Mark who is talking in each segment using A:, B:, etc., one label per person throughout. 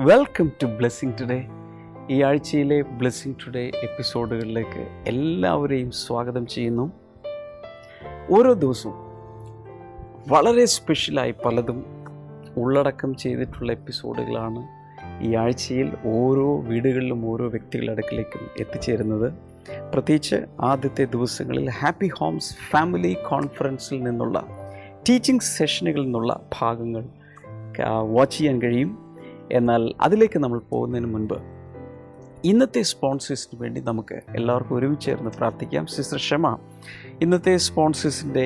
A: Welcome to blessing today. ഈ ആഴ്ചയിലെ blessing today എപ്പിസോഡുകളിലേക്ക് എല്ലാവരെയും സ്വാഗതം ചെയ്യുന്നു. ഓരോ ദിവസവും വളരെ സ്പെഷ്യലായി പലതും ഉള്ളടക്കം ചെയ്തിട്ടുള്ള എപ്പിസോഡുകളാണ് ഈ ആഴ്ചയിൽ ഓരോ വീടുകളിലും ഓരോ വ്യക്തികളുടെ അടുക്കിലേക്കും എത്തിച്ചേരുന്നത്. പ്രത്യേകിച്ച് ആദ്യത്തെ ദിവസങ്ങളിൽ ഹാപ്പി ഹോംസ് ഫാമിലി കോൺഫറൻസിൽ നിന്നുള്ള ടീച്ചിങ് സെഷനുകളിൽ നിന്നുള്ള ഭാഗങ്ങൾ വാച്ച് ചെയ്യാൻ കഴിയും. എന്നാൽ അതിലേക്ക് നമ്മൾ പോകുന്നതിന് മുൻപ് ഇന്നത്തെ സ്പോൺസേഴ്സിന് വേണ്ടി നമുക്ക് എല്ലാവർക്കും ഒരുമിച്ച് ചേർന്ന് പ്രാർത്ഥിക്കാം. സിസ്റ്റർ ഷമ ഇന്നത്തെ സ്പോൺസേഴ്സിൻ്റെ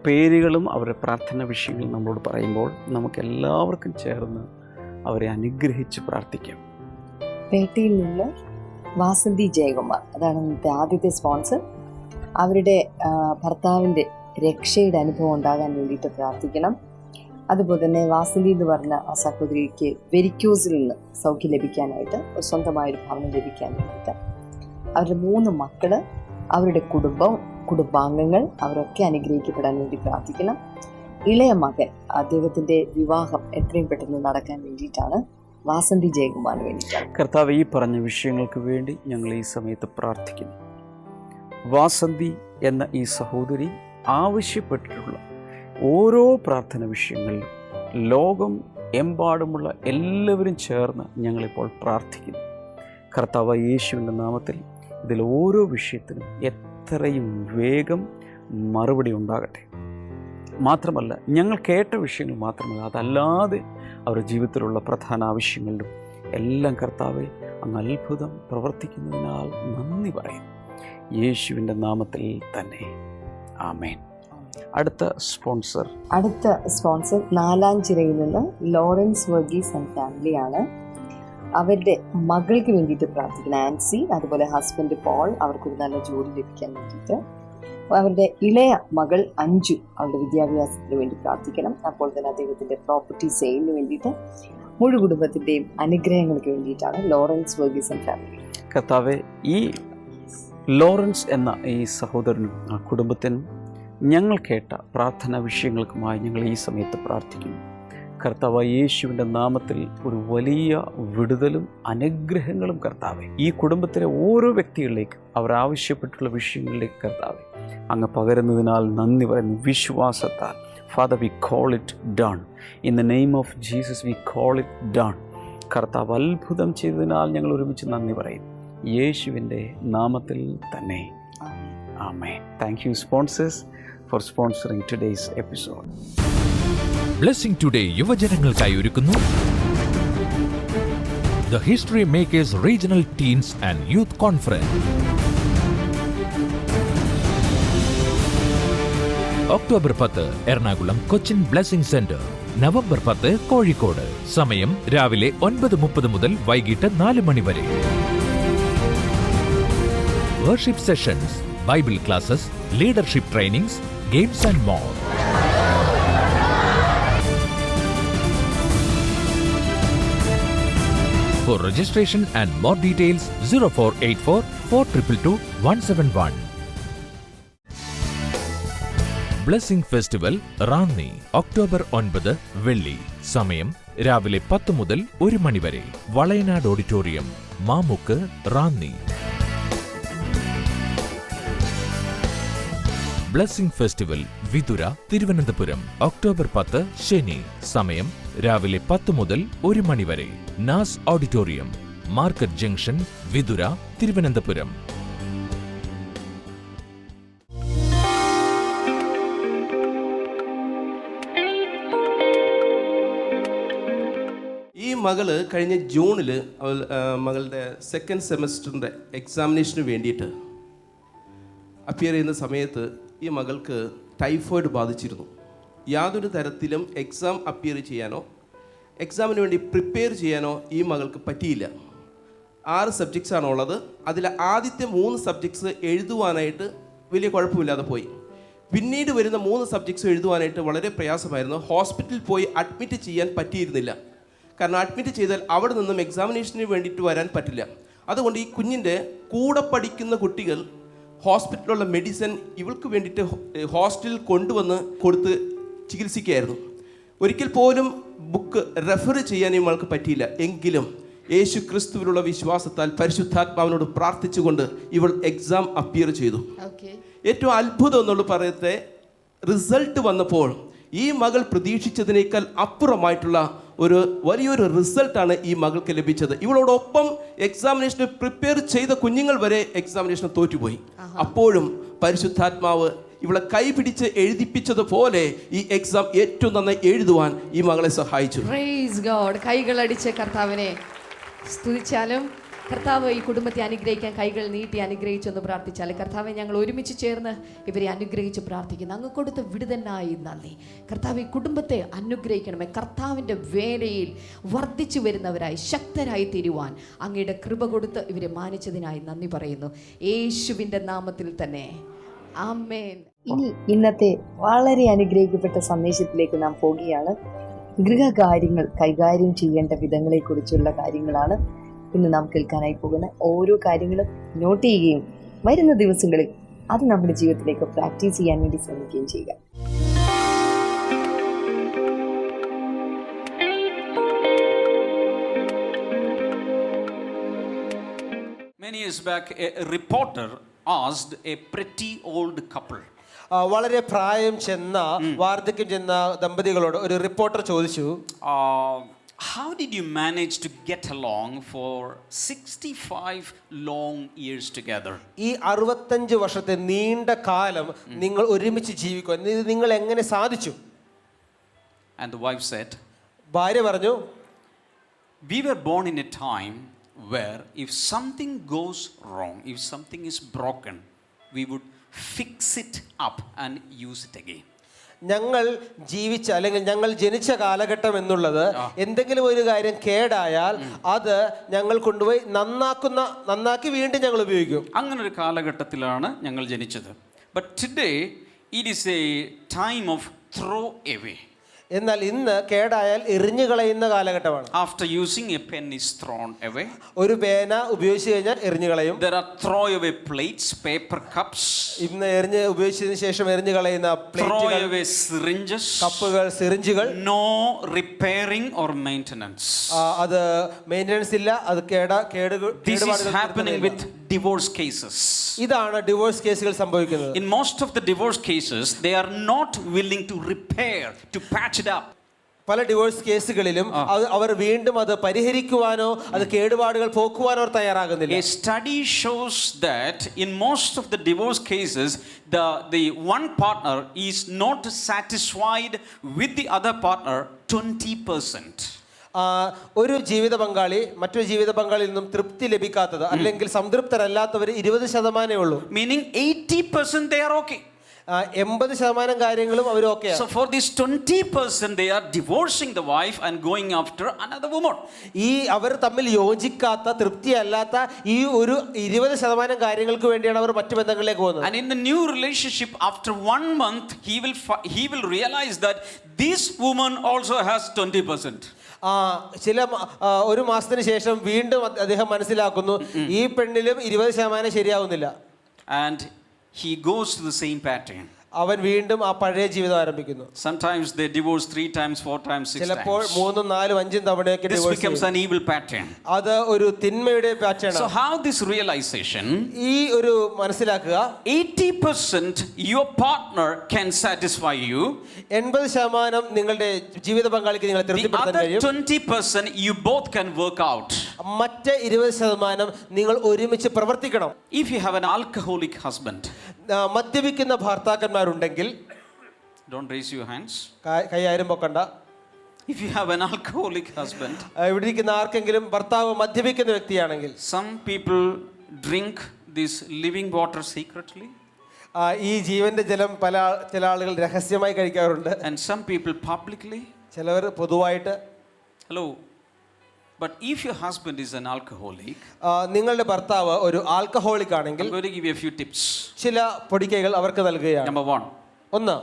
A: പേരുകളും അവരുടെ പ്രാർത്ഥന വിഷയങ്ങളും നമ്മളോട് പറയുമ്പോൾ നമുക്ക് എല്ലാവർക്കും ചേർന്ന് അവരെ അനുഗ്രഹിച്ച് പ്രാർത്ഥിക്കാം.
B: പേട്ടയിൽ നിന്ന് വാസന്തി ജയകുമാർ, അതാണ് ഇന്നത്തെ ആദ്യത്തെ സ്പോൺസർ. അവരുടെ ഭർത്താവിൻ്റെ രക്ഷയുടെ അനുഭവം ഉണ്ടാകാൻ വേണ്ടിയിട്ട് പ്രാർത്ഥിക്കണം. അതുപോലെ തന്നെ വാസന്തി എന്ന് പറഞ്ഞ ആ സഹോദരിക്ക് വെരിക്കോസിൽ നിന്ന് സൗഖ്യം ലഭിക്കാനായിട്ട്, സ്വന്തമായൊരു ഭവനം ലഭിക്കാൻ വേണ്ടിയിട്ട്, അവരുടെ 3 മക്കള്, അവരുടെ കുടുംബാംഗങ്ങൾ അവരൊക്കെ അനുഗ്രഹിക്കപ്പെടാൻ വേണ്ടി പ്രാർത്ഥിക്കണം. ഇളയ മകൻ, അദ്ദേഹത്തിൻ്റെ വിവാഹം എത്രയും പെട്ടെന്ന് നടക്കാൻ വേണ്ടിയിട്ടാണ് വാസന്തി ജയകുമാറിന് വേണ്ടിയിട്ടാണ്.
A: കർത്താവ്, ഈ പറഞ്ഞ വിഷയങ്ങൾക്ക് വേണ്ടി ഞങ്ങൾ ഈ സമയത്ത് പ്രാർത്ഥിക്കുന്നു. വാസന്തി എന്ന ഈ സഹോദരി ആവശ്യപ്പെട്ടിട്ടുള്ള ഓരോ പ്രാർത്ഥന വിഷയങ്ങളിലും ലോകം എമ്പാടുമുള്ള എല്ലാവരും ചേർന്ന് ഞങ്ങളിപ്പോൾ പ്രാർത്ഥിക്കുന്നു. കർത്താവ് യേശുവിൻ്റെ നാമത്തിൽ ഇതിൽ ഓരോ വിഷയത്തിനും എത്രയും വേഗം മറുപടി ഉണ്ടാകട്ടെ. മാത്രമല്ല, ഞങ്ങൾ കേട്ട വിഷയങ്ങൾ മാത്രമല്ല, അതല്ലാതെ അവരുടെ ജീവിതത്തിലുള്ള പ്രധാന ആവശ്യങ്ങളിലും എല്ലാം കർത്താവെ അങ്ങ് അത്ഭുതം പ്രവർത്തിക്കുന്നതിനാൽ നന്ദി പറയും. യേശുവിൻ്റെ നാമത്തിൽ തന്നെ ആമേൻ. അടുത്ത സ്പോൺസർ നാലാഞ്ചിറയിൽ നിന്ന് ലോറൻസ് വർഗീസ് ആൻഡ് ഫാമിലിയാണ്. അവരുടെ മകൾക്ക് വേണ്ടിയിട്ട് പ്രാർത്ഥിക്കണം. ആൻസി, അതുപോലെ ഹസ്ബൻഡ് പോൾ, അവർക്കൊരു നല്ല ജോലി ലഭിക്കാൻ വേണ്ടിയിട്ട്. അവരുടെ ഇളയ മകൾ അഞ്ജു, അവരുടെ വിദ്യാഭ്യാസത്തിന് വേണ്ടി പ്രാർത്ഥിക്കണം. അപ്പോൾ തന്നെ അദ്ദേഹത്തിൻ്റെ പ്രോപ്പർട്ടി സെയിലിന് വേണ്ടിയിട്ട്, മുഴു കുടുംബത്തിൻ്റെയും അനുഗ്രഹങ്ങൾക്ക് വേണ്ടിയിട്ടാണ് ലോറൻസ് വർഗീസ് ആൻഡ് ഫാമിലി. കർത്താവെ, ഈ ലോറൻസ് എന്ന ഈ സഹോദരനും ആ കുടുംബത്തിനും ഞങ്ങൾ കേട്ട പ്രാർത്ഥനാ വിഷയങ്ങൾക്കുമായി ഞങ്ങൾ ഈ സമയത്ത് പ്രാർത്ഥിക്കുന്നു. കർത്താവ് യേശുവിൻ്റെ നാമത്തിൽ ഒരു വലിയ വിടുതലും അനുഗ്രഹങ്ങളും കർത്താവെ ഈ കുടുംബത്തിലെ ഓരോ വ്യക്തികളിലേക്ക് അവർ ആവശ്യപ്പെട്ടുള്ള വിഷയങ്ങളിലേക്ക് കർത്താവെ അങ്ങ് പകരുന്നതിനാൽ നന്ദി പറയുന്നു. വിശ്വാസത്താൽ father, we call it done in the name of Jesus. We call it done. കർത്താവ് അത്ഭുതം ചെയ്തതിനാൽ ഞങ്ങൾ ഒരുമിച്ച് നന്ദി പറയും, യേശുവിൻ്റെ നാമത്തിൽ തന്നെ ആമേൻ. Thank you sponsors for sponsoring today's episode.
C: Blessing today യുവജനങ്ങൾക്കായി ഒരുക്കുന്നു The History Makers Regional Teens and Youth Conference. October 10 Ernakulam Cochin blessing centre, November 10 Kozhikode. സമയം രാവിലെ 9:30 മുതൽ വൈകിട്ട് 4 മണി വരെ. Worship sessions, bible classes, leadership trainings, games and more. For registration and more details 0484 422 171. Blessing Festival Ranni October 9 വെള്ളി. സമയം രാവിലെ 10 മുതൽ 1 മണി വരെ. Valayanad auditorium, Mamukku, Ranni. Blessing festival Vithura, Thiruvananthapuram October 10 ശനി. സമയം രാവിലെ 10 മുതൽ 1 മണി വരെ. Naz auditorium, market junction, Vithura, Thiruvananthapuram.
D: ഈ മകള് കഴിഞ്ഞ ജൂണിൽ മകളുടെ 2nd സെമസ്റ്ററിൻ്റെ എക്സാമിനേഷന് വേണ്ടിയിട്ട് അപ്പിയർ ചെയ്യുന്ന സമയത്ത് ഈ മകൾക്ക് ടൈഫോയിഡ് ബാധിച്ചിരുന്നു. യാതൊരു തരത്തിലും എക്സാം അപ്പിയർ ചെയ്യാനോ എക്സാമിന് വേണ്ടി പ്രിപ്പയർ ചെയ്യാനോ ഈ മകൾക്ക് പറ്റിയില്ല. 6 സബ്ജക്ട്സാണ് ഉള്ളത്. അതിൽ ആദ്യത്തെ 3 സബ്ജക്ട്സ് എഴുതുവാനായിട്ട് വലിയ കുഴപ്പമില്ലാതെ പോയി. പിന്നീട് വരുന്ന 3 സബ്ജക്ട്സ് എഴുതുവാനായിട്ട് വളരെ പ്രയാസമായിരുന്നു. ഹോസ്പിറ്റലിൽ പോയി അഡ്മിറ്റ് ചെയ്യാൻ പറ്റിയിരുന്നില്ല. കാരണം അഡ്മിറ്റ് ചെയ്താൽ അവിടെ നിന്നും എക്സാമിനേഷന് വേണ്ടിയിട്ട് വരാൻ പറ്റില്ല. അതുകൊണ്ട് ഈ കുഞ്ഞിൻ്റെ കൂടെ പഠിക്കുന്ന കുട്ടികൾ ഹോസ്പിറ്റലിലുള്ള മെഡിസിൻ ഇവൾക്ക് വേണ്ടിയിട്ട് ഹോസ്റ്റലിൽ കൊണ്ടുവന്ന് കൊടുത്ത് ചികിത്സിക്കുകയായിരുന്നു. ഒരിക്കൽ പോലും ബുക്ക് റെഫർ ചെയ്യാൻ ഈ മകൾക്ക് പറ്റിയില്ല. എങ്കിലും യേശു ക്രിസ്തുവിലുള്ള വിശ്വാസത്താൽ പരിശുദ്ധാത്മാവിനോട് പ്രാർത്ഥിച്ചുകൊണ്ട് ഇവൾ എക്സാം അപ്പിയർ ചെയ്തു. ഏറ്റവും അത്ഭുതം എന്നുള്ള പറയത്തെ റിസൾട്ട് വന്നപ്പോൾ ഈ മകൾ പ്രതീക്ഷിച്ചതിനേക്കാൾ അപ്പുറമായിട്ടുള്ള ഒരു വലിയൊരു റിസൾട്ടാണ് ഈ മകൾക്ക് ലഭിച്ചത്. ഇവളോടൊപ്പം എക്സാമിനേഷന് പ്രിപ്പയർ ചെയ്ത കുഞ്ഞുങ്ങൾ വരെ എക്സാമിനേഷൻ തോറ്റുപോയി. അപ്പോഴും പരിശുദ്ധാത്മാവ് ഇവളെ കൈപിടിച്ച് എഴുതിപ്പിച്ചതുപോലെ ഈ എക്സാം ഏറ്റവും നന്നായി എഴുതുവാൻ ഈ മകളെ സഹായിച്ചു.
E: Praise God. കൈകളടിച്ച് കർത്താവിനെ സ്തുതിച്ചാലും കർത്താവ് ഈ കുടുംബത്തെ അനുഗ്രഹിക്കാൻ കൈകൾ നീട്ടി അനുഗ്രഹിച്ചെന്ന് പ്രാർത്ഥിച്ചാൽ കർത്താവെ ഞങ്ങൾ ഒരുമിച്ച് ചേർന്ന് ഇവരെ അനുഗ്രഹിച്ച് പ്രാർത്ഥിക്കുന്നു. അങ്ങ് കൊടുത്ത വിടുതനായി നന്ദി കർത്താവ്. ഈ കുടുംബത്തെ അനുഗ്രഹിക്കണമേ. കർത്താവിൻ്റെ വേലയിൽ വർദ്ധിച്ചു വരുന്നവരായി ശക്തരായി തീരുവാൻ അങ്ങയുടെ കൃപ കൊടുത്ത് ഇവരെ മാനിച്ചതിനായി നന്ദി പറയുന്നു യേശുവിൻ്റെ നാമത്തിൽ തന്നെ. ആമേൻ.
B: ഇനി ഇന്നത്തെ വളരെ അനുഗ്രഹിക്കപ്പെട്ട സന്ദേശത്തിലേക്ക് നാം പോകുകയാണ്. ഗൃഹകാര്യങ്ങൾ കൈകാര്യം ചെയ്യേണ്ട വിധങ്ങളെക്കുറിച്ചുള്ള കാര്യങ്ങളാണ് ഇന്ന് നാം കേൾക്കാനായി പോകുന്ന. ഓരോ കാര്യങ്ങളും നോട്ട് ചെയ്യുകയും വരുന്ന ദിവസങ്ങളിൽ അത് നമ്മുടെ ജീവിതത്തിലേക്ക് പ്രാക്ടീസ് ചെയ്യാൻ വേണ്ടി ശ്രമിക്കുകയും ചെയ്യുക.
F: Many years back, a reporter asked a pretty old couple.
G: വളരെ പ്രായം ചെന്ന വാർദ്ധക്യം ചെന്ന ദമ്പതികളോട് ഒരു റിപ്പോർട്ടർ ചോദിച്ചു,
F: how did you manage to get along for 65 long years together?
G: ഈ 65 വർഷത്തെ നീണ്ട കാലം നിങ്ങൾ ഒരുമിച്ച് ജീവിക്കാൻ ഇത് നിങ്ങൾ എങ്ങനെ സാധിച്ചു?
F: And the wife said,
G: ഭാര്യ പറഞ്ഞു,
F: we were born in a time where if something goes wrong, if something is broken, we would fix it up and use it again.
G: ഞങ്ങൾ ജീവിച്ച അല്ലെങ്കിൽ ഞങ്ങൾ ജനിച്ച കാലഘട്ടം എന്നുള്ളത് എന്തെങ്കിലും ഒരു കാര്യം കേടായാൽ അത് ഞങ്ങൾ കൊണ്ടുപോയി നന്നാക്കി വീണ്ടും ഞങ്ങൾ ഉപയോഗിക്കും.
F: അങ്ങനെ ഒരു കാലഘട്ടത്തിലാണ് ഞങ്ങൾ ജനിച്ചത്. But today it is a time of throw away.
G: എന്നാൽ ഇന്ന് കേടായാൽ എറിഞ്ഞു കളയുന്ന കാലഘട്ടമാണ്.
F: After using, a pen is thrown away.
G: ഒരു പേന ഉപയോഗിച്ച് കഴിഞ്ഞാൽ എറിഞ്ഞു കളയും.
F: There are throwaway plates, paper cups.
G: ഇന്ന് ഉപയോഗിച്ചതിന് ശേഷം എറിഞ്ഞു കളയുന്ന
F: throwaway syringes,
G: കപ്പുകൾ, സിറിഞ്ചുകൾ.
F: No repairing or maintenance.
G: അത് മെയിൻ്റനൻസ് ഇല്ല, അത്
F: This is happening with divorce cases.
G: ഇതാണ് ഡിവോഴ്സ് കേസുകൾ സംഭവിക്കുന്നത്.
F: In most of the divorce cases, they are not willing to repair, to patch it up.
G: പല ഡിവോഴ്സ് കേസുകളിലും അവർ വീണ്ടും അത് പരിഹരിക്കുവാനോ അത് കേടുപാടുകൾ പോക്കുവാനോ തയ്യാറാകുന്നില്ല.
F: A study shows that in most of the divorce cases, the one partner is not satisfied with the other partner 20%.
G: ഒരു ജീവിത പങ്കാളി മറ്റൊരു ജീവിത പങ്കാളിയിൽ നിന്നും തൃപ്തി ലഭിക്കാത്തത് അല്ലെങ്കിൽ സംതൃപ്തരല്ലാത്തവർ 20% ഉള്ളൂ.
F: Meaning 80% they are okay.
G: 80% കാര്യങ്ങളും അവർ ഓക്കെയാണ്.
F: So for this 20% they are divorcing the wife and going after another woman.
G: ഈ അവർ തമ്മിൽ യോജിക്കാത്ത തൃപ്തിയല്ലാത്ത ഈ ഒരു 20% കാര്യങ്ങൾക്ക് വേണ്ടിയാണ് അവർ മറ്റു ബന്ധങ്ങളിലേക്ക് പോകുന്നത്.
F: And in the new relationship, after 1 month, he will realize that this woman also has 20%.
G: ഒരു മാസത്തിന് ശേഷം വീണ്ടും അദ്ദേഹം മനസ്സിലാക്കുന്നു ഈ പെണ്ണിലും 20% ശരിയാവുന്നില്ല.
F: And he goes to the same pattern.
G: അവൻ വീണ്ടും ആ പഴയ ജീവിതം ആരംഭിക്കുന്നു.
F: Sometimes they divorce 3 times, 4 times, 6 times.
G: ചിലപ്പോൾ 3, 4, 5 തവണയൊക്കെ
F: This becomes an evil pattern.
G: അത് ഒരു തിന്മയുടെ പാറ്റേൺ ആണ്.
F: So how this realization?
G: ഈ ഒരു മനസ്സിലാക്കുക,
F: 80% your partner can satisfy you.
G: 80% നിങ്ങളുടെ ജീവിത പങ്കാളിക്ക് നിങ്ങളെ തൃപ്തിപ്പെടുത്താൻ കഴിയും.
F: The other 20% you both can work out.
G: മറ്റേ 20% നിങ്ങൾ ഒരുമിച്ച് പ്രവർത്തിക്കണം.
F: If you have an alcoholic husband,
G: മദ്യപിക്കുന്ന ഭർത്താക്കന്മാരുണ്ടെങ്കിൽ,
F: don't raise your hands.
G: കൈ ആരും പൊക്കണ്ട.
F: If you have an alcoholic husband,
G: ഇവിടെ ഇരിക്കുന്ന ആർക്കെങ്കിലും ഭർത്താവ് മദ്യപിക്കുന്ന വ്യക്തിയാണെങ്കിൽ,
F: some people drink this living water secretly.
G: ഈ ജീവന്റെ ജലം ചില ആളുകൾ രഹസ്യമായി കഴിക്കാറുണ്ട്.
F: And some people publicly.
G: ചിലവർ പൊതുവായിട്ട്.
F: Hello. But if your husband is an alcoholic,
G: നിങ്ങളുടെ ഭർത്താവ് ഒരു ആൽക്കഹോളിക് ആണെങ്കിൽ,
F: I'm going to give you a few tips.
G: ചില പൊടിക്കൈകൾ അവർക്ക് നൽകുകയാണ്.
F: Number 1.
G: ഒന്ന്,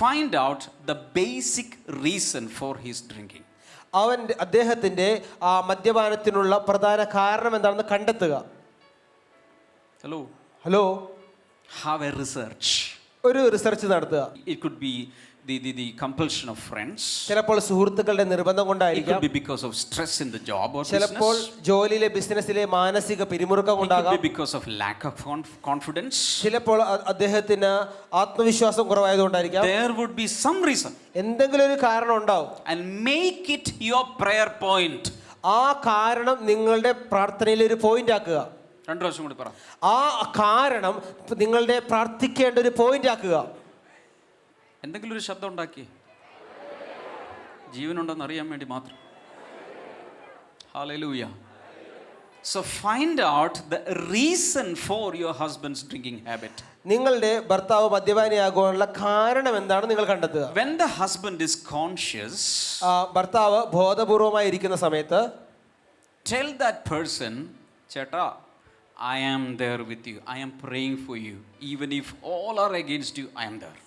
F: find out the basic reason for his drinking.
G: അദ്ദേഹത്തിന്റെ ആ മദ്യപാനത്തിനുള്ള പ്രധാന കാരണം എന്താണെന്ന് കണ്ടെത്തുക.
F: Hello.
G: Have
F: a research.
G: ഒരു റിസർച്ച് നടത്തുക.
F: It could be the compulsion of friends.
G: ചിലപ്പോൾ സുഹൃത്തുക്കളുടെ നിർബന്ധം
F: It could
G: കൊണ്ടായിരിക്കാം.
F: be because of stress in the job or
G: ചിലപ്പോൾ
F: business.
G: ജോലിയിലെ ബിസിനസ്സിലെ മാനസിക പിരിമുറുക്കം
F: It could
G: ഉണ്ടാകാം.
F: be because of lack of confidence.
G: ചിലപ്പോൾ അദ്ദേഹത്തിന് ആത്മവിശ്വാസം കുറവായതുകൊണ്ടായിരിക്കാം.
F: There would be some reason.
G: എന്തെങ്കിലും ഒരു കാരണം ഉണ്ടാവും.
F: And make it your prayer point.
G: ആ കാരണം നിങ്ങളുടെ പ്രാർത്ഥനയിലെ ഒരു പോയിന്റ് ആക്കുക.
F: രണ്ടു പ്രാവശ്യം കൂടി പറ.
G: ആ കാരണം നിങ്ങളുടെ പ്രാർത്ഥിക്കേണ്ട ഒരു പോയിന്റ് ആക്കുക.
F: എന്തെങ്കിലും ഒരു ശബ്ദം ഉണ്ടാക്കി ജീവനുണ്ടെന്ന് അറിയാൻ വേണ്ടി മാത്രം. Hallelujah. So find out the reason for your husband's drinking habit.
G: നിങ്ങളുടെ ഭർത്താവ് മദ്യപാനിയാകാനുള്ള കാരണം എന്താണ് നിങ്ങൾ കണ്ടെത്തുക.
F: When the husband is conscious,
G: ഭർത്താവ് ബോധപൂർവമായി ഇരിക്കുന്ന സമയത്ത്
F: tell that person, ചേട്ടാ, I am there with you. I am praying for you. Even if all are against you, I am there.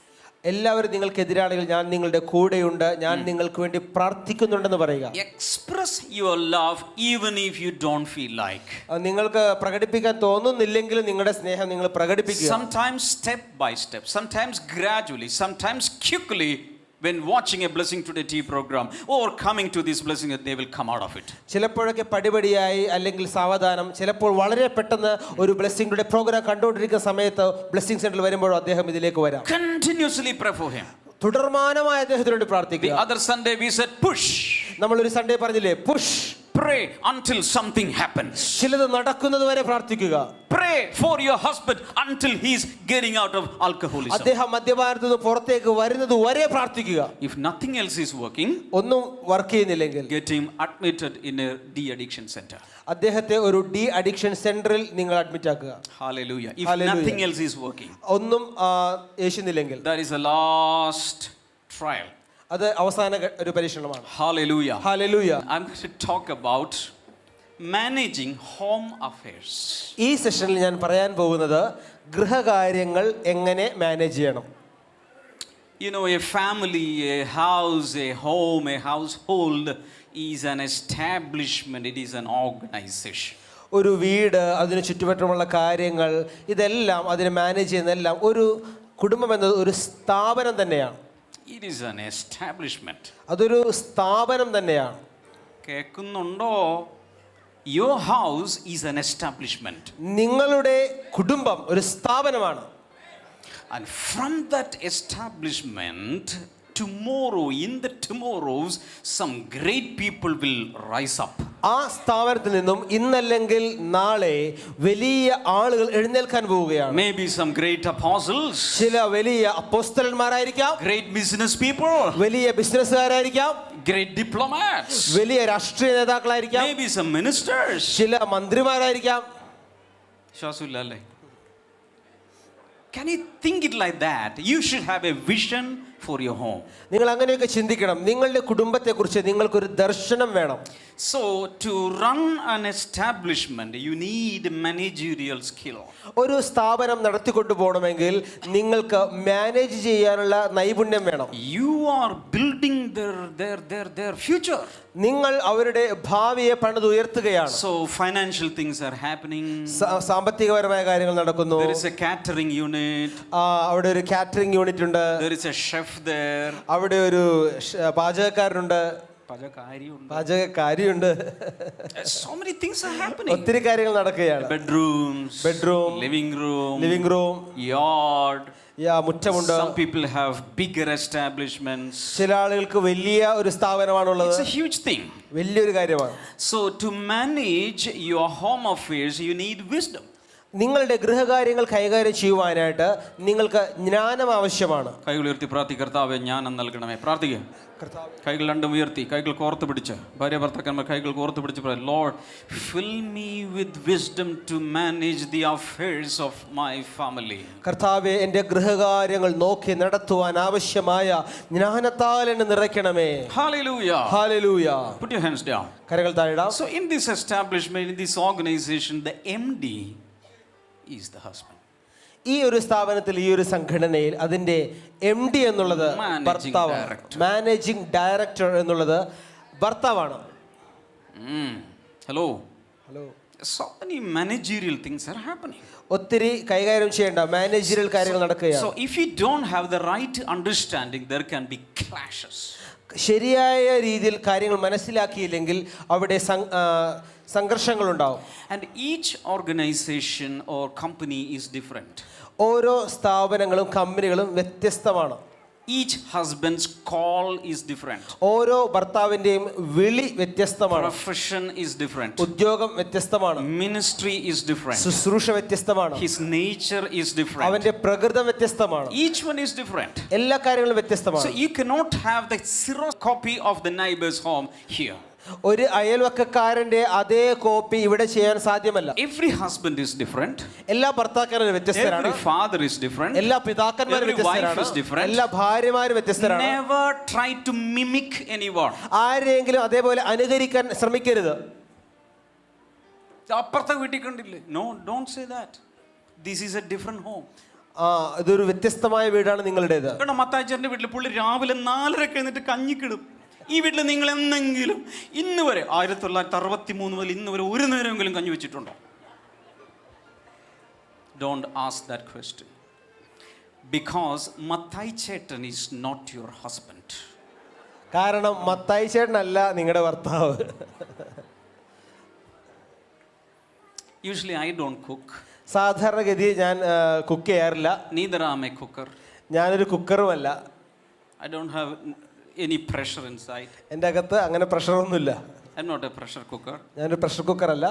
G: എല്ലാവരും നിങ്ങൾക്കെതിരാണെങ്കിൽ ഞാൻ നിങ്ങളുടെ കൂടെയുണ്ട്, ഞാൻ നിങ്ങൾക്ക് വേണ്ടി പ്രാർത്ഥിക്കുന്നുണ്ടെന്ന് പറയുക.
F: Express your love even if you don't feel like.
G: നിങ്ങൾക്ക് പ്രകടിപ്പിക്കാൻ തോന്നുന്നില്ലെങ്കിലും നിങ്ങളുടെ സ്നേഹം നിങ്ങൾ പ്രകടിപ്പിക്കുക.
F: Sometimes step by step, sometimes gradually, sometimes quickly. When watching a Blessing Today TV program or coming to this blessing, they will come out of it.
G: ചിലപ്പോഴൊക്കെ പടിപടിയായി അല്ലെങ്കിൽ സാവധാനം, ചിലപ്പോൾ വളരെ പെട്ടെന്ന് ഒരു ബ്ലെസ്സിംഗ് ടുഡേ പ്രോഗ്രാം കണ്ടുകൊണ്ടിരിക്കുന്ന സമയത്ത് ബ്ലെസ്സിംഗ് സെന്ററിൽ വരുമ്പോൾ അദ്ദേഹം ഇതിലേക്ക് വരാം.
F: Continuously pray for him.
G: തുടർമാനമായ അദ്ദേഹത്തിന് വേണ്ടി പ്രാർത്ഥിക്കുക.
F: The other Sunday we said push.
G: നമ്മളൊരു സൺഡേ പറഞ്ഞില്ലേ, push.
F: Pray until something happens.
G: ചിലത് നടക്കുന്നത് വരെ പ്രാർത്ഥിക്കുക.
F: Pray for your husband until he is getting out of alcoholism.
G: അദ്ദേഹം മദ്യപാനത്തിൽ നിന്ന് പുറത്തേക്ക് വരുന്നത് വരെ പ്രാർത്ഥിക്കുക.
F: If nothing else is working,
G: ഒന്നും വർക്ക് ചെയ്യുന്നില്ലെങ്കിൽ
F: get him admitted in a de-addiction center.
G: അദ്ദേഹത്തെ ഒരു ഡി അഡിക്ഷൻ സെന്ററിൽ നിങ്ങൾ അഡ്മിറ്റ് ആക്കുക.
F: Hallelujah. If
G: Hallelujah.
F: nothing else is working,
G: ഒന്നും യേശുന്നില്ലെങ്കിൽ
F: that is a last trial.
G: അത് അവസാന ഒരു പരീക്ഷണമാണ്.
F: Hallelujah.
G: Hallelujah.
F: I'm going to talk about managing home affairs.
G: ഈ സെഷനിൽ ഞാൻ പറയാൻ പോകുന്നത് ഗൃഹകാര്യങ്ങൾ എങ്ങനെ മാനേജ് ചെയ്യണം.
F: You know, a family, a house, a home, a household is an establishment, it is an organization.
G: ഒരു വീട്, അതിന് ചുറ്റുവട്ടമുള്ള കാര്യങ്ങൾ, ഇതെല്ലാം അതിനെ മാനേജ് ചെയ്യുന്നതെല്ലാം ഒരു കുടുംബം എന്നത് ഒരു സ്ഥാപനം തന്നെയാണ്.
F: It is an establishment.
G: അതൊരു സ്ഥാപനം തന്നെയാണ്.
F: കേൾക്കുന്നുണ്ടോ? Your house is an establishment.
G: നിങ്ങളുടെ കുടുംബം ഒരു സ്ഥാപനമാണ്.
F: And from that establishment, tomorrow, in the tomorrows, some great people will rise up.
G: ആ സ്ഥാപനത്തിൽ നിന്നും ഇന്നല്ലെങ്കിൽ നാളെ വലിയ ആളുകൾ എഴുന്നേൽക്കാൻ പോവുകയാണ്.
F: Maybe some great apostles,
G: ചില വലിയ അപ്പോസ്തലന്മാരായിരിക്കാം,
F: great business people,
G: വലിയ ബിസിനസ്സുകാരായിരിക്കാം,
F: great diplomats,
G: വലിയ രാഷ്ട്രീയ നേതാക്കളായിരിക്കാം,
F: maybe some ministers.
G: ചില മന്ത്രിമാരായിരിക്കാം.
F: ശ്വാസമില്ലല്ലേ? Can you think it like that? You should have a vision for your home.
G: നിങ്ങൾ അങ്ങനെയൊക്കെ ചിന്തിക്കണം. നിങ്ങളുടെ കുടുംബത്തെക്കുറിച്ച് നിങ്ങൾക്കൊരു ദർശനം വേണം.
F: So to run an establishment, you need managerial skill.
G: ഒരു സ്ഥാപനം നടത്തിക്കൊണ്ടു പോകണമെങ്കിൽ നിങ്ങൾക്ക് മാനേജ് ചെയ്യാനുള്ള നൈപുണ്യം വേണം.
F: You are building their future.
G: നിങ്ങൾ അവരുടെ ഭാവിയെ പണിതുയർത്തുകയാണ്.
F: So financial things are happening.
G: സാമ്പത്തികപരമായ കാര്യങ്ങൾ നടക്കുന്നു.
F: There is a catering unit.
G: അവിടെ ഒരു കാറ്ററിംഗ് യൂണിറ്റ് ഉണ്ട്.
F: There is a chef there.
G: അവിടെ ഒരു പാചകക്കാരനുണ്ട്. പാചകക്കാരിയുണ്ട്.
F: So many things are happening.
G: ഒത്തിരി കാര്യങ്ങൾ നടക്കുകയാണ്.
F: Bedrooms, living room, yard.
G: മുറ്റമുണ്ട്.
F: Some people have bigger establishments.
G: ചില ആളുകൾക്ക് വലിയ ഒരു സ്ഥാപനമാണുള്ളത്.
F: It's a huge thing.
G: വലിയൊരു കാര്യമാണ്.
F: So to manage your home affairs, you need wisdom.
G: നിങ്ങളുടെ ഗൃഹകാര്യങ്ങൾ കൈകാര്യം ചെയ്യുവാനായിട്ട് നിങ്ങൾക്ക് ജ്ഞാനം ആവശ്യമാണ്.
F: കൈകൾ ഉയർത്തി പ്രാർത്ഥി. കർത്താവേ, ജ്ഞാനം നൽകണമേ. പ്രാർത്ഥിക്കുക. കൈകൾ രണ്ടും ഉയർത്തി, കൈകൾ കോർത്ത് പിടിച്ച്, ഭാര്യ ഭർത്താക്കന്മാർ കൈകൾ കോർത്ത് പിടിച്ച് പറയാം, Lord fill me with wisdom to manage the affairs of my family.
G: കർത്താവേ, എൻ്റെ ഗൃഹകാര്യങ്ങൾ നോക്കി നടത്തുവാൻ ആവശ്യമായ ജ്ഞാനത്താൽ എന്നെ നിറയ്ക്കണമേ.
F: Hallelujah.
G: Hallelujah.
F: Put your hands down.
G: കരങ്ങൾ താഴെയിടാം.
F: So in this establishment, in this organization, the MD is the husband.
G: ഈ ഒരു സ്ഥാപനത്തിൽ, ഈ ഒരു സംഘടനയിൽ അതിൻ്റെ MD എന്നുള്ളത് ഭർത്താവാണ്. മാനേജിംഗ് ഡയറക്ടർ എന്നുള്ളത് ഭർത്താവാണ്.
F: Hello. So many managerial things are happening.
G: ഒത്തിരി കൈകാര്യം ചെയ്യേണ്ട മാനേജറിയൽ കാര്യങ്ങൾ നടക്കുകയാണ്.
F: So if you don't have the right understanding, there can be clashes.
G: ശരിയായ രീതിയിൽ കാര്യങ്ങൾ മനസ്സിലാക്കിയില്ലെങ്കിൽ അവിടെ സംഘർഷങ്ങൾ ഉണ്ടാവും.
F: And each organization or company is different.
G: ഓരോ സ്ഥാപനങ്ങളും കമ്പനികളും വ്യത്യസ്തമാണ്.
F: Each husband's call is different.
G: ഓരോ ഭർത്താവിന്റെയും വിളി വ്യത്യസ്തമാണ്.
F: Profession is different.
G: ഉദ്യോഗം വ്യത്യസ്തമാണ്.
F: Ministry is different.
G: ശുശ്രൂഷ വ്യത്യസ്തമാണ്.
F: His nature is different.
G: അവന്റെ പ്രകൃതം വ്യത്യസ്തമാണ്.
F: Each one is different.
G: എല്ലാ കാര്യങ്ങളും വ്യത്യസ്തമാണ്.
F: So you cannot have the zero copy of the neighbor's home here.
G: ഒരു അയൽവക്കക്കാരന്റെ അതേ കോപ്പി ഇവിടെ ചെയ്യാൻ സാധ്യമല്ല.
F: Every husband is different.
G: എല്ലാ ഭർത്താക്കന്മാരും വ്യത്യസ്തരാണ്.
F: Every father is different.
G: എല്ലാ പിതാക്കന്മാരും വ്യത്യസ്തരാണ്. എല്ലാ ഭാര്യമാരും വ്യത്യസ്തരാണ്.
F: Never try to mimic anyone.
G: ആരെങ്കിലും അതേപോലെ അനുകരിക്കാൻ ശ്രമിക്കരുത്.
F: അപ്പുറത്തെ വീട്ടിൽ കണ്ടില്ലേ? No, don't say that. This is a different home.
G: ഇതൊരു വ്യത്യസ്തമായ വീടാണ് നിങ്ങളുടേത്.
F: കാരണം മത്തായിച്ചേട്ടൻ്റെ വീട്ടിൽ പുള്ളി രാവിലെ 4:30 എഴുന്നിട്ട് കഞ്ഞിക്കിടും. ഈ വീട്ടിൽ നിങ്ങൾ എന്നെങ്കിലും ഇന്ന് വരെ 1963 മുതൽ ഇന്ന് വരെ ഒരു നേരമെങ്കിലും കഞ്ഞി വെച്ചിട്ടുണ്ടോ? Don't ask that question. Because Mathai ചേട്ടൻ is not your husband.
G: കാരണം മത്തായി ചേട്ടനല്ല നിങ്ങളുടെ ഭർത്താവ്.
F: Usually I don't cook.
G: സാധാരണഗതി ഞാൻ കുക്ക് ചെയ്യാറില്ല.
F: Neither am I cooker.
G: ഞാനൊരു കുക്കറുമല്ല.
F: I don't have any pressure inside.
G: എൻ്റെ അകത്ത് അങ്ങനെ പ്രഷറൊന്നുമില്ല.
F: I'm not a pressure cooker.
G: ഞാനൊരു pressure കുക്കറല്ല.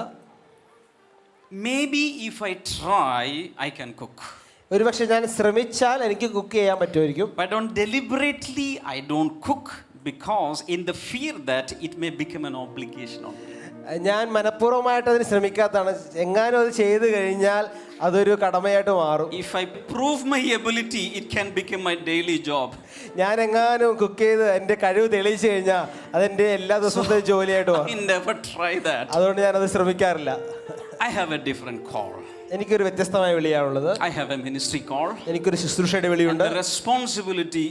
F: Maybe if I try, I can cook.
G: ഒരു പക്ഷെ ഞാൻ ശ്രമിച്ചാൽ എനിക്ക് കുക്ക് ചെയ്യാൻ പറ്റുമായിരിക്കും.
F: But deliberately I don't cook because in the fear that it may become an obligation on me.
G: ഞാൻ മനഃപൂർവ്വമായിട്ട് അതിന് ശ്രമിക്കാത്തതാണ്. എങ്ങാനും അത് ചെയ്തു കഴിഞ്ഞാൽ അതൊരു കടമയായിട്ട് മാറും.
F: If I prove my ability, it can become my daily job.
G: ഞാൻ എങ്ങാനും കുക്ക് ചെയ്ത് എൻ്റെ കഴിവ് തെളിയിച്ചു കഴിഞ്ഞാൽ അതെൻ്റെ എല്ലാ ദിവസത്തെ ജോലിയായിട്ട് മാറും.
F: I never try that.
G: അതുകൊണ്ട് ഞാനത് ശ്രമിക്കാറില്ല.
F: I have a different call.
G: എനിക്കൊരു വ്യത്യസ്തമായ വിളിയാണുള്ളത്.
F: I have a ministry call.
G: എനിക്കൊരു ശുശ്രൂഷയുടെ വിളിയുണ്ട്.
F: The responsibility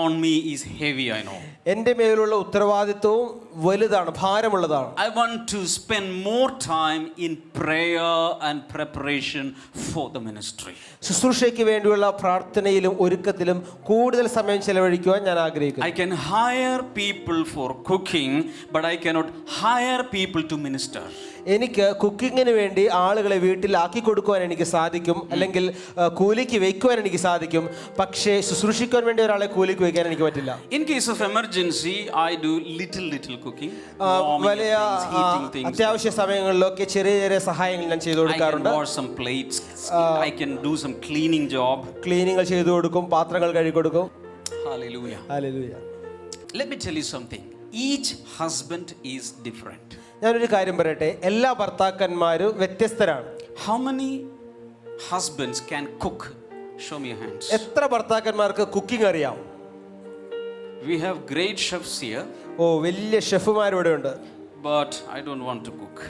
F: on me is heavy, I know.
G: എൻ്റെ മേലുള്ള ഉത്തരവാദിത്വവും വലുതാണ്, ഭാരമുള്ളതാണ്.
F: I want to spend more time in prayer and preparation for the ministry.
G: ശുശ്രൂഷയ്ക്ക് വേണ്ടിയുള്ള പ്രാർത്ഥനയിലും ഒരുക്കത്തിലും കൂടുതൽ സമയം ചെലവഴിക്കുവാൻ ഞാൻ ആഗ്രഹിക്കുന്നു.
F: I can hire people for cooking, but I cannot hire people to minister.
G: എനിക്ക് കുക്കിങ്ങിന് വേണ്ടി ആളുകളെ വീട്ടിലാക്കി കൊടുക്കുവാൻ എനിക്ക് സാധിക്കും, അല്ലെങ്കിൽ കൂലിക്ക് വയ്ക്കുവാൻ എനിക്ക് സാധിക്കും. പക്ഷേ ശുശ്രൂഷിക്കാൻ വേണ്ടി ഒരാളെ കൂലിക്ക് വയ്ക്കാൻ എനിക്ക് പറ്റില്ല.
F: In case of emergency, I do little cooking.
G: വലിയ അത്യാവശ്യ സമയങ്ങളിലൊക്കെ ചെറിയ ചെറിയ സഹായങ്ങൾ ഞാൻ ചെയ്തു കൊടുക്കാറുണ്ട്.
F: I can wash some plates. I can do some cleaning job.
G: ക്ലീനിങ്ങൾ ചെയ്തു കൊടുക്കും, പാത്രങ്ങൾ കഴുകി കൊടുക്കും.
F: Hallelujah.
G: Hallelujah.
F: Let me tell you something. Each husband is different.
G: ഞാനൊരു കാര്യം പറയട്ടെ, എല്ലാ ഭർത്താക്കന്മാരും വ്യത്യസ്തരാണ്.
F: How many husbands can cook? Show me your hands.
G: എത്ര ഭർത്താക്കന്മാർക്ക് കുക്കിംഗ് അറിയാം?
F: We have great chefs here.
G: വലിയ ഷെഫുമാർ ഇവിടെ ഉണ്ട്.
F: But I don't want to cook.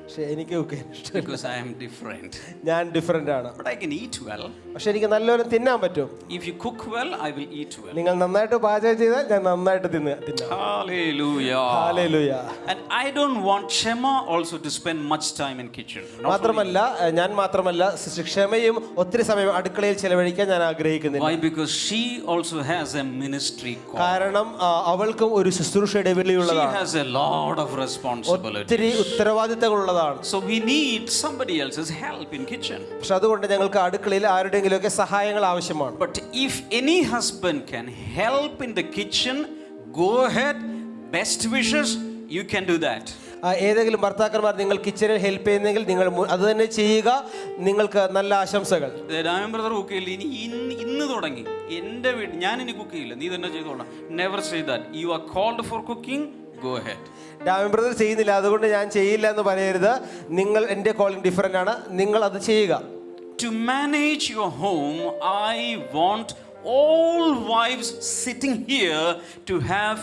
G: പക്ഷെ എനിക്ക് കുക്ക് ചെയ്യാൻ ഇഷ്ടം.
F: Because I am different.
G: ഞാൻ ഡിഫറെൻ്റ് ആണ്.
F: But I can eat well.
G: പക്ഷെ എനിക്ക് നല്ലപോലെ തിന്നാൻ പറ്റും.
F: If you cook well, I will eat well.
G: നിങ്ങൾ നന്നായിട്ട് പാചകം ചെയ്താൽ ഞാൻ നന്നായിട്ട് തിന്നാം.
F: Hallelujah.
G: Hallelujah.
F: And I don't want Shema also to spend much time in kitchen.
G: മാത്രമല്ല ഞാൻ മാത്രമല്ല ക്ഷമയും ഒത്തിരി സമയം അടുക്കളയിൽ ചെലവഴിക്കാൻ ഞാൻ ആഗ്രഹിക്കുന്നില്ല.
F: Why? Because she also has a ministry call.
G: കാരണം അവൾക്കും ഒരു ശുശ്രൂഷയുടെ വിളിയുള്ളതാണ്.
F: She has a lot of responsibilities.
G: ഒത്തിരി ഉത്തരവാദിത്തങ്ങളുള്ളതാണ്.
F: So we need somebody else's help in kitchen.
G: പക്ഷെ അതുകൊണ്ട് ഞങ്ങൾക്ക് അടുക്കളയിൽ ആരുടെയെങ്കിലുമൊക്കെ സഹായങ്ങൾ ആവശ്യമാണ്.
F: But if any husband can help in the kitchen, go ahead. Best wishes, you can do that.
G: ഏതെങ്കിലും ഭർത്താക്കന്മാർ നിങ്ങൾ കിച്ചണിൽ ഹെൽപ്പ് ചെയ്യുന്നെങ്കിൽ നിങ്ങൾ അത് തന്നെ ചെയ്യുക. നിങ്ങൾക്ക് നല്ല ആശംസകൾ.
F: ബ്രദർ കുക്ക് ചെയ്യില്ല, ഇന്ന് തുടങ്ങി എൻ്റെ വീട്ടിൽ ഞാൻ ഇനി കുക്ക് ചെയ്യില്ല, നീ തന്നെ ചെയ്തോളാം. Never say that. You are called for cooking, go ahead.
G: ഡാമിൻ ബ്രദർ ചെയ്യുന്നില്ല അതുകൊണ്ട് ഞാൻ ചെയ്യില്ല എന്ന് പറയരുത്. നിങ്ങൾ എൻ്റെ കോളിംഗ് ഡിഫറൻ്റ് ആണ്, നിങ്ങൾ അത് ചെയ്യുക.
F: To manage your home, I want all wives sitting here to have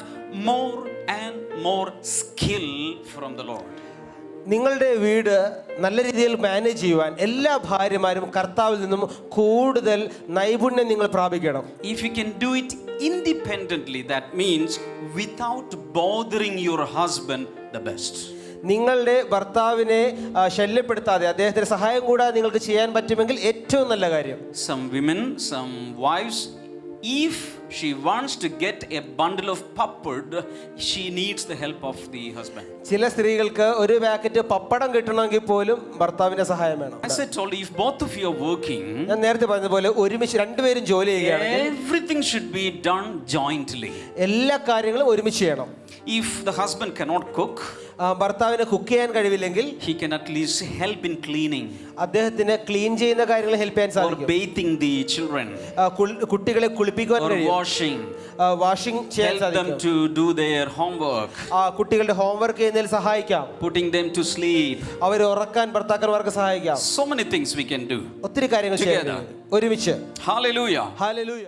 F: more and more skill from the Lord.
G: നിങ്ങളുടെ വീട് നല്ല രീതിയിൽ മാനേജ് ചെയ്യുവാൻ എല്ലാ ഭാര്യമാരും കർത്താവിൽ നിന്നും കൂടുതൽ നൈപുണ്യം നിങ്ങൾ പ്രാപിക്കണം.
F: If you can do it independently, that means without bothering your husband, the best.
G: നിങ്ങളുടെ ഭർത്താവിനെ ശല്യപ്പെടുത്താതെ അദ്ദേഹത്തിന് സഹായം കൂടാതെ നിങ്ങൾക്ക് ചെയ്യാൻ പറ്റുമെങ്കിൽ ഏറ്റവും നല്ല കാര്യം.
F: Some women, some wives, if she wants to get a bundle of pappad, she needs the help of the husband.
G: ചില സ്ത്രീകൾക്ക് ഒരു പാക്കറ്റ് പപ്പടം കിട്ടണമെങ്കിൽ പോലും ഭർത്താവിന്റെ സഹായം വേണം.
F: As I told you, if both of you are working,
G: ഞാൻ നേരത്തെ പറഞ്ഞതുപോലെ ഒരുമിച്ച് രണ്ടുപേരും ജോലി ചെയ്യുകയാണെങ്കിൽ
F: everything should be done jointly.
G: എല്ലാ കാര്യങ്ങളും ഒരുമിച്ച് ചെയ്യണം.
F: If the husband cannot cook,
G: ഭർത്താവിന് കുക്ക് ചെയ്യാൻ കഴിവില്ലെങ്കിൽ
F: he can at least help in cleaning
G: അദ്ദേഹത്തിന് ക്ലീൻ ചെയ്യുന്ന കാര്യങ്ങൾ ഹെൽപ്പ് ചെയ്യാൻ
F: or
G: സാധിക്കും.
F: bathing the children
G: കുട്ടികളെ കുളിപ്പിക്കാൻ
F: or
G: കഴിയും.
F: washing,
G: വാഷിംഗ് ചെയ്യാൻ
F: help them
G: സാധിക്കും.
F: to do their homework,
G: കുട്ടികളുടെ ഹോംവർക്ക് ചെയ്യുന്നതിൽ സഹായിക്കാം.
F: putting them to sleep.
G: അവരെ ഉറക്കാൻ ഭർത്താക്കന്മാർക്ക് സഹായിക്കാം.
F: So many things we can do.
G: ഒത്തിരി കാര്യങ്ങൾ ചെയ്യാൻ
F: Together.
G: കഴിയും. ഒരുമിച്ച്.
F: Hallelujah.
G: ഹല്ലേലൂയ.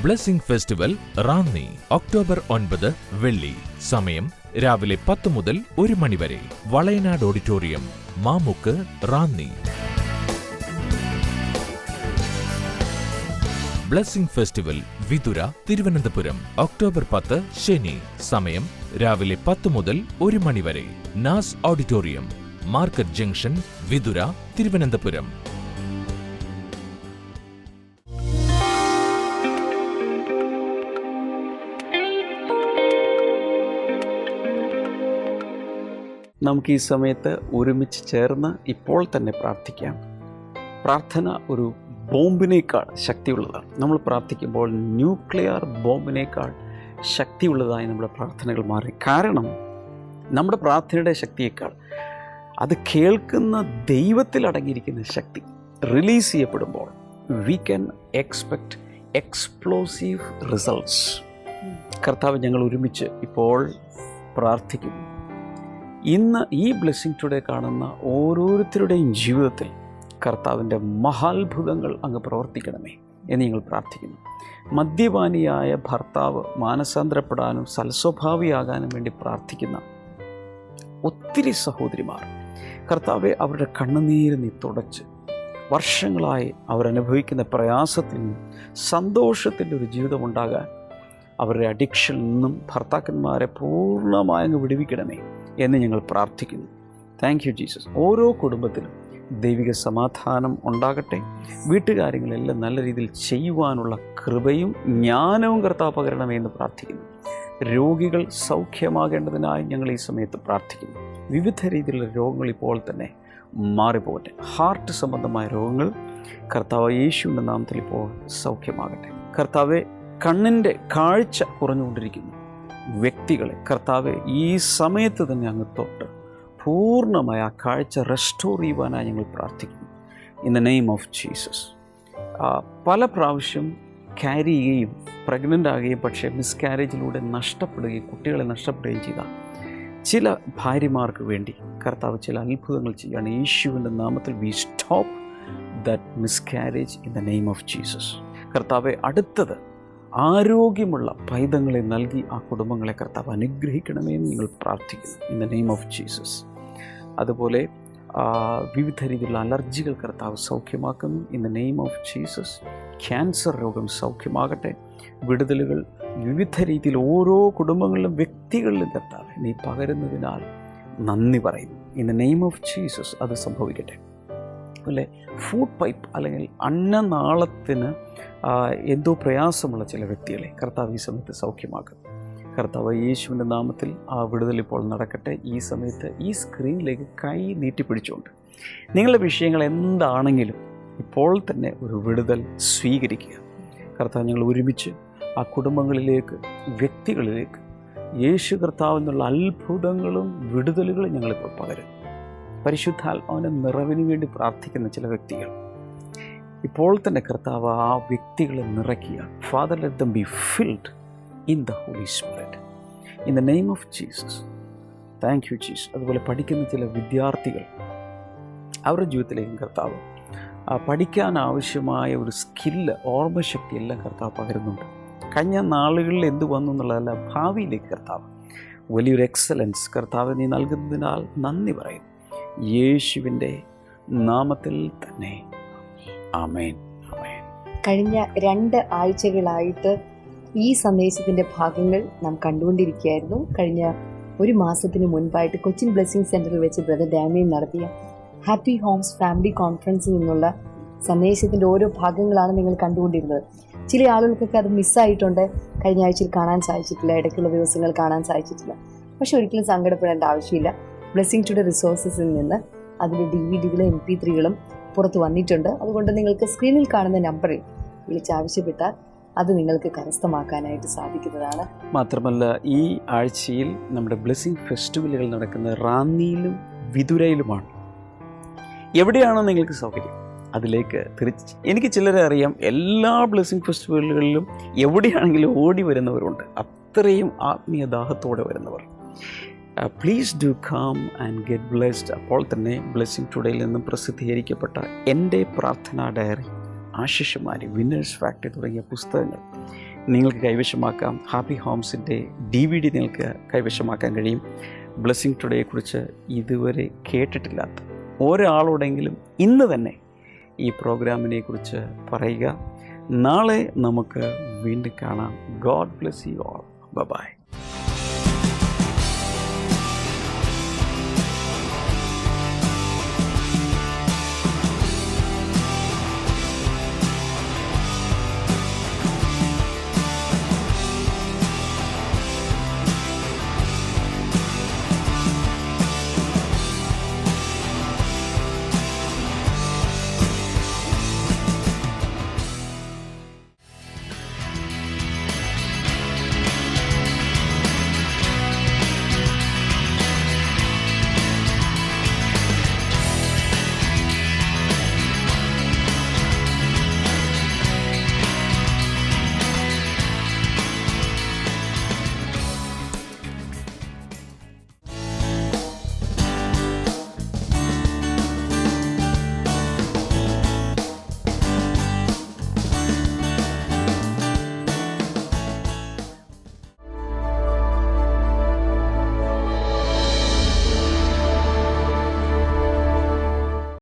C: ബ്ലെസ്സിംഗ് ഫെസ്റ്റിവൽ റാന്നി ഒക്ടോബർ 9 വെള്ളി. സമയം രാവിലെ 10 മുതൽ 1 മണി വരെ. Valayanad auditorium, Mamukku, Ranni. Blessing festival Vithura, Thiruvananthapuram October 10 ശനി. സമയം രാവിലെ 10 മുതൽ 1 മണി വരെ. Naz auditorium, market junction, Vithura, Thiruvananthapuram.
H: നമുക്ക് ഈ സമയത്ത് ഒരുമിച്ച് ചേർന്ന് ഇപ്പോൾ തന്നെ പ്രാർത്ഥിക്കാം. പ്രാർത്ഥന ഒരു ബോംബിനേക്കാൾ ശക്തിയുള്ളതാണ്. നമ്മൾ പ്രാർത്ഥിക്കുമ്പോൾ ന്യൂക്ലിയർ ബോംബിനേക്കാൾ ശക്തിയുള്ളതായി നമ്മുടെ പ്രാർത്ഥനകൾ മാറി. കാരണം നമ്മുടെ പ്രാർത്ഥനയുടെ ശക്തിയേക്കാൾ അത് കേൾക്കുന്ന ദൈവത്തിൽ അടങ്ങിയിരിക്കുന്ന ശക്തി റിലീസ് ചെയ്യപ്പെടുമ്പോൾ we can expect explosive results. കർത്താവ്, ഞങ്ങൾ ഒരുമിച്ച് ഇപ്പോൾ പ്രാർത്ഥിക്കുന്നു. ഇന്ന് ഈ ബ്ലെസ്സിംഗ് ടുഡേ കാണുന്ന ഓരോരുത്തരുടെയും ജീവിതത്തിൽ കർത്താവിൻ്റെ മഹാത്ഭുതങ്ങൾ അങ്ങ് പ്രവർത്തിക്കണമേ എന്ന് ഞങ്ങൾ പ്രാർത്ഥിക്കുന്നു. മദ്യപാനിയായ ഭർത്താവ് മാനസാന്തരപ്പെടാനും സൽസ്വഭാവിയാകാനും വേണ്ടി പ്രാർത്ഥിക്കുന്ന ഒത്തിരി സഹോദരിമാർ, കർത്താവെ, അവരുടെ കണ്ണുനീര് നീ തുടച്ച് വർഷങ്ങളായി അവരനുഭവിക്കുന്ന പ്രയാസത്തിൽ നിന്നും സന്തോഷത്തിൻ്റെ ഒരു ജീവിതം ഉണ്ടാകാൻ, അവരുടെ അഡിക്ഷനിൽ നിന്നും ഭർത്താക്കന്മാരെ പൂർണ്ണമായി അങ്ങ് വിടുവിക്കണമേ എന്ന് ഞങ്ങൾ പ്രാർത്ഥിക്കുന്നു. Thank you Jesus. ഓരോ കുടുംബത്തിലും ദൈവിക സമാധാനം ഉണ്ടാകട്ടെ. വീട്ടുകാര്യങ്ങളെല്ലാം നല്ല രീതിയിൽ ചെയ്യുവാനുള്ള കൃപയും ജ്ഞാനവും കർത്താവ് പകരണമേ എന്ന് പ്രാർത്ഥിക്കുന്നു. രോഗികൾ സൗഖ്യമാകേണ്ടതിനായി ഞങ്ങൾ ഈ സമയത്ത് പ്രാർത്ഥിക്കുന്നു. വിവിധ രീതിയിലുള്ള രോഗങ്ങൾ ഇപ്പോൾ തന്നെ മാറിപ്പോകട്ടെ. ഹാർട്ട് സംബന്ധമായ രോഗങ്ങൾ കർത്താവ് യേശുവിൻ്റെ നാമത്തിൽ ഇപ്പോൾ സൗഖ്യമാകട്ടെ. കർത്താവെ, കണ്ണിൻ്റെ കാഴ്ച കുറഞ്ഞുകൊണ്ടിരിക്കുന്നു വ്യക്തികളെ കർത്താവെ ഈ സമയത്ത് തന്നെ അങ്ങ് തൊട്ട് പൂർണ്ണമായ ആ കാഴ്ച റെസ്റ്റോർ ചെയ്യുവാനായി ഞങ്ങൾ പ്രാർത്ഥിക്കുന്നു. In the name of Jesus. പല പ്രാവശ്യം ക്യാരി ചെയ്യുകയും പ്രഗ്നൻ്റ് ആകുകയും പക്ഷേ മിസ്കാരേജിലൂടെ നഷ്ടപ്പെടുകയും കുട്ടികളെ നഷ്ടപ്പെടുകയും ചെയ്ത ചില ഭാര്യമാർക്ക് വേണ്ടി കർത്താവ് ചില അത്ഭുതങ്ങൾ ചെയ്യുകയാണ്. യേശുവിൻ്റെ നാമത്തിൽ we stop that miscarriage in the name of Jesus. കർത്താവെ, അടുത്തത് ആരോഗ്യമുള്ള പൈതങ്ങളെ നൽകി ആ കുടുംബങ്ങളെ കർത്താവ് അനുഗ്രഹിക്കണമേ എന്ന് നിങ്ങൾ പ്രാർത്ഥിക്കുന്നു in the name of Jesus. അതുപോലെ വിവിധ രീതിയിലുള്ള അലർജികൾ കർത്താവ് സൗഖ്യമാക്കുന്നു in the name of Jesus. Cancer രോഗം സൗഖ്യമാകട്ടെ. വിടുതലുകൾ വിവിധ രീതിയിൽ ഓരോ കുടുംബങ്ങളിലും വ്യക്തികളിലും കർത്താവ് നീ പകരുന്നതിനാൽ നന്ദി പറയുന്നു in the name of Jesus. അത് സംഭവിക്കട്ടെ. അതുപോലെ ഫുഡ് പൈപ്പ് അല്ലെങ്കിൽ അന്നനാളത്തിന് എന്തോ പ്രയാസമുള്ള ചില വ്യക്തികളെ കർത്താവ് ഈ സമയത്ത് സൗഖ്യമാക്കുന്നു. കർത്താവ് യേശുവിൻ്റെ നാമത്തിൽ ആ വിടുതൽ ഇപ്പോൾ നടക്കട്ടെ. ഈ സമയത്ത് ഈ സ്ക്രീനിലേക്ക് കൈ നീട്ടിപ്പിടിച്ചുകൊണ്ട് നിങ്ങളുടെ വിഷയങ്ങൾ എന്താണെങ്കിലും ഇപ്പോൾ തന്നെ ഒരു വിടുതൽ സ്വീകരിക്കുക. കർത്താവ്, ഞങ്ങൾ ഒരുമിച്ച് ആ കുടുംബങ്ങളിലേക്ക്, വ്യക്തികളിലേക്ക് യേശു കർത്താവെന്നുള്ള അത്ഭുതങ്ങളും വിടുതലുകളും ഞങ്ങളിപ്പോൾ പകരും. പരിശുദ്ധാത്മാവിൻ്റെ നിറവിന് വേണ്ടി പ്രാർത്ഥിക്കുന്ന ചില വ്യക്തികൾ ഇപ്പോൾ തന്നെ കർത്താവ് ആ വ്യക്തികളെ നിറയ്ക്കുക. Father, let them be filled in the Holy Spirit in the name of Jesus. Thank you Jesus. അതുപോലെ പഠിക്കുന്ന ചില വിദ്യാർത്ഥികൾ, അവരുടെ ജീവിതത്തിലേക്കും കർത്താവ് പഠിക്കാൻ ആവശ്യമായ ഒരു സ്കില്ല്, ഓർമ്മശക്തി എല്ലാം കർത്താവ് പകരുന്നുണ്ട്. കഴിഞ്ഞ നാളുകളിൽ എന്ത് വന്നു എന്നുള്ളതല്ല, ഭാവിയിലേക്ക് കർത്താവ് വലിയൊരു എക്സലൻസ് കർത്താവ് നീ നൽകുന്നതിനാൽ നന്ദി പറയും. യേശുവിൻ്റെ നാമത്തിൽ തന്നെ ആമേൻ. ആമേൻ.
A: കഴിഞ്ഞ 2 ആഴ്ചകളായിട്ട് ഈ സന്ദേശത്തിൻ്റെ ഭാഗങ്ങൾ നാം കണ്ടുകൊണ്ടിരിക്കുകയായിരുന്നു. കഴിഞ്ഞ
B: 1 മാസത്തിന് മുൻപായിട്ട് കൊച്ചിൻ ബ്ലെസ്സിങ് സെൻറ്ററിൽ വെച്ച് ബ്രദർ ഡാമിയൻ നടത്തിയ ഹാപ്പി ഹോംസ് ഫാമിലി കോൺഫറൻസിൽ നിന്നുള്ള സന്ദേശത്തിൻ്റെ ഓരോ ഭാഗങ്ങളാണ് നിങ്ങൾ കണ്ടുകൊണ്ടിരുന്നത്. ചില ആളുകൾക്കൊക്കെ അത് മിസ്സായിട്ടുണ്ട്, കഴിഞ്ഞ ആഴ്ചയിൽ കാണാൻ സാധിച്ചിട്ടില്ല, ഇടയ്ക്കുള്ള ദിവസങ്ങൾ കാണാൻ സാധിച്ചിട്ടില്ല. പക്ഷെ ഒരിക്കലും സങ്കടപ്പെടേണ്ട ആവശ്യമില്ല. ബ്ലെസ്സിങ് ടുഡേ റിസോഴ്സസിൽ നിന്ന് അതിൻ്റെ DVD-കളും MP3-കളും പുറത്ത് വന്നിട്ടുണ്ട്. അതുകൊണ്ട് നിങ്ങൾക്ക് സ്ക്രീനിൽ കാണുന്ന നമ്പറിൽ വിളിച്ചാവശ്യപ്പെട്ടാൽ അത് നിങ്ങൾക്ക് കരസ്ഥമാക്കാനായിട്ട് സാധിക്കുന്നതാണ്.
H: മാത്രമല്ല ഈ ആഴ്ചയിൽ നമ്മുടെ ബ്ലെസ്സിങ് ഫെസ്റ്റിവലുകൾ നടക്കുന്നത് റാന്നിയിലും വിതുരയിലുമാണ്. എവിടെയാണോ നിങ്ങൾക്ക് സൗകര്യം അതിലേക്ക് എനിക്ക് ചിലരെ അറിയാം, എല്ലാ ബ്ലെസ്സിങ് ഫെസ്റ്റിവലുകളിലും എവിടെയാണെങ്കിലും ഓടി വരുന്നവരുണ്ട്, അത്രയും ആത്മീയ ദാഹത്തോടെ വരുന്നവർ. Please do come and get blessed. അപ്പോൾ തന്നെ ബ്ലെസ്സിങ് ടുഡേയിൽ നിന്നും പ്രസിദ്ധീകരിക്കപ്പെട്ട എൻ്റെ പ്രാർത്ഥനാ ഡയറി, ആശിഷുമാരി, വിന്നേഴ്സ് ഫാക്ടറി തുടങ്ങിയ പുസ്തകങ്ങൾ നിങ്ങൾക്ക് കൈവശമാക്കാം. ഹാപ്പി ഹോംസിൻ്റെ DVD നിങ്ങൾക്ക് കൈവശമാക്കാൻ കഴിയും. ബ്ലെസ്സിങ് ടുഡേയെക്കുറിച്ച് ഇതുവരെ കേട്ടിട്ടില്ലാത്ത ഒരാളോടെങ്കിലും ഇന്ന് തന്നെ ഈ പ്രോഗ്രാമിനെ കുറിച്ച് പറയുക. നാളെ നമുക്ക് വീണ്ടും കാണാം. God bless you all. By.